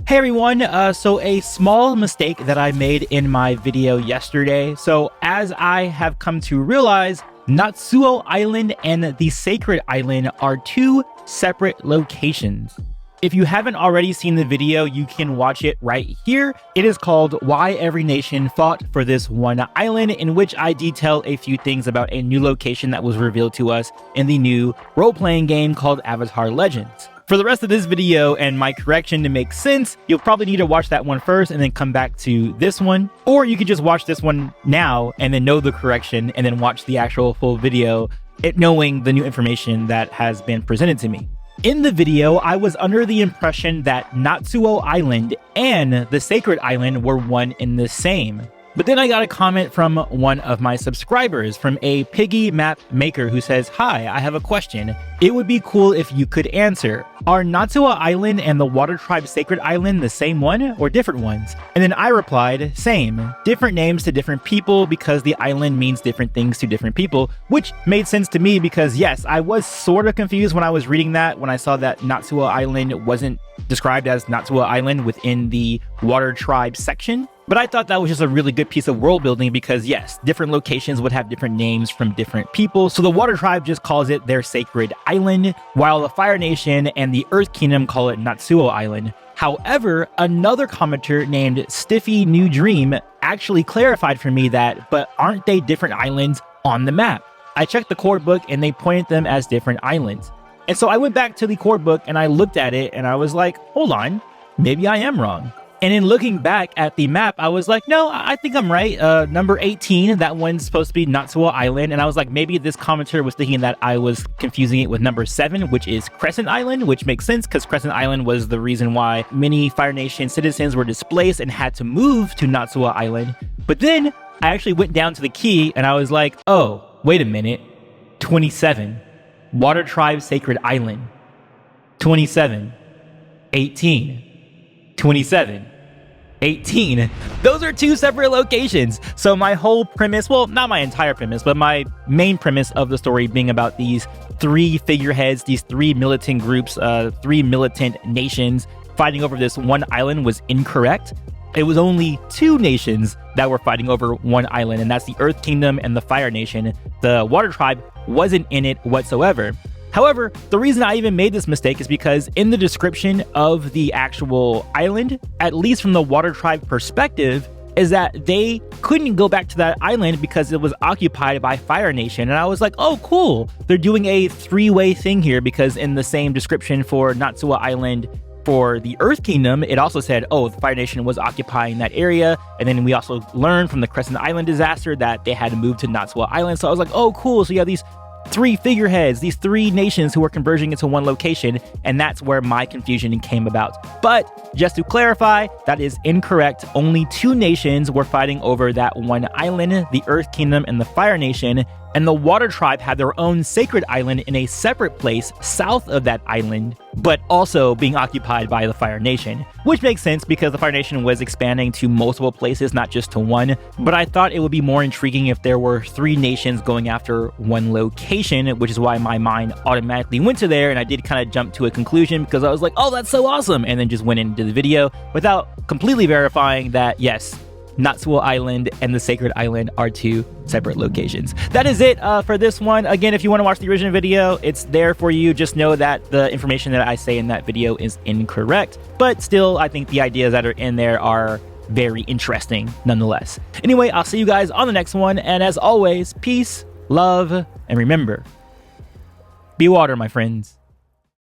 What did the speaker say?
Hey everyone, so a small mistake that I made in my video yesterday. So as I have come to realize, Natsuo Island and the Sacred Island are two separate locations. If you haven't already seen the video, you can watch it right here. It is called Why Every Nation Fought for This One Island, in which I detail a few things about a new location that was revealed to us in the new role-playing game called Avatar Legends. For the rest of this video and my correction to make sense, you'll probably need to watch that one first and then come back to this one. Or you could just watch this one now and then know the correction and then watch the actual full video, knowing the new information that has been presented to me. In the video, I was under the impression that Natsuo Island and the Sacred Island were one and the same. But then I got a comment from one of my subscribers, from a piggy map maker, who says, "Hi, I have a question. It would be cool if you could answer. Are Natsuo Island and the Water Tribe Sacred Island the same one or different ones?" And then I replied, "Same. Different names to different people because the island means different things to different people," which made sense to me because yes, I was sort of confused when I was reading that, when I saw that Natsuo Island wasn't described as Natsuo Island within the Water Tribe section. But I thought that was just a really good piece of world building because yes, different locations would have different names from different people. So the Water Tribe just calls it their Sacred Island, while the Fire Nation and the Earth Kingdom call it Natsuo Island. However, another commenter named Stiffy New Dream actually clarified for me that, but aren't they different islands on the map? I checked the core book and they pointed them as different islands. And so I went back to the core book and I looked at it and I was like, hold on, maybe I am wrong. And in looking back at the map, I was like, no, I think I'm right. Number 18, that one's supposed to be Natsuo Island. And I was like, maybe this commenter was thinking that I was confusing it with number 7, which is Crescent Island, which makes sense because Crescent Island was the reason why many Fire Nation citizens were displaced and had to move to Natsuo Island. But then I actually went down to the key and I was like, oh, wait a minute. 27, Water Tribe Sacred Island. 27, 18. 27, 18. Those are two separate locations. So my whole premise, well, not my entire premise, but my main premise of the story being about these three figureheads, these three militant groups, three militant nations fighting over this one island was incorrect. It was only two nations that were fighting over one island, and that's the Earth Kingdom and the Fire Nation. The Water Tribe wasn't in it whatsoever. However, the reason I even made this mistake is because in the description of the actual island, at least from the Water Tribe perspective, is that they couldn't go back to that island because it was occupied by Fire Nation. And I was like, oh, cool. They're doing a three-way thing here because in the same description for Natsuo Island for the Earth Kingdom, it also said, oh, the Fire Nation was occupying that area. And then we also learned from the Crescent Island disaster that they had to move to Natsuo Island. So I was like, oh, cool. So you have these three figureheads, these three nations who are converging into one location, and that's where my confusion came about. But just to clarify, that is incorrect. Only two nations were fighting over that one island, the Earth Kingdom and the Fire Nation, and the Water Tribe had their own Sacred Island in a separate place south of that island, but also being occupied by the Fire Nation, which makes sense because the Fire Nation was expanding to multiple places, not just to one. But I thought it would be more intriguing if there were three nations going after one location, which is why my mind automatically went to there, and I did kind of jump to a conclusion because I was like, oh, that's so awesome, and then just went into the video without completely verifying that, yes, Natsuo Island and the Sacred Island are two separate locations. That is it for this one. Again, if you want to watch the original video, it's there for you. Just know that the information that I say in that video is incorrect. But still, I think the ideas that are in there are very interesting nonetheless. Anyway, I'll see you guys on the next one. And as always, peace, love, and remember, be water, my friends.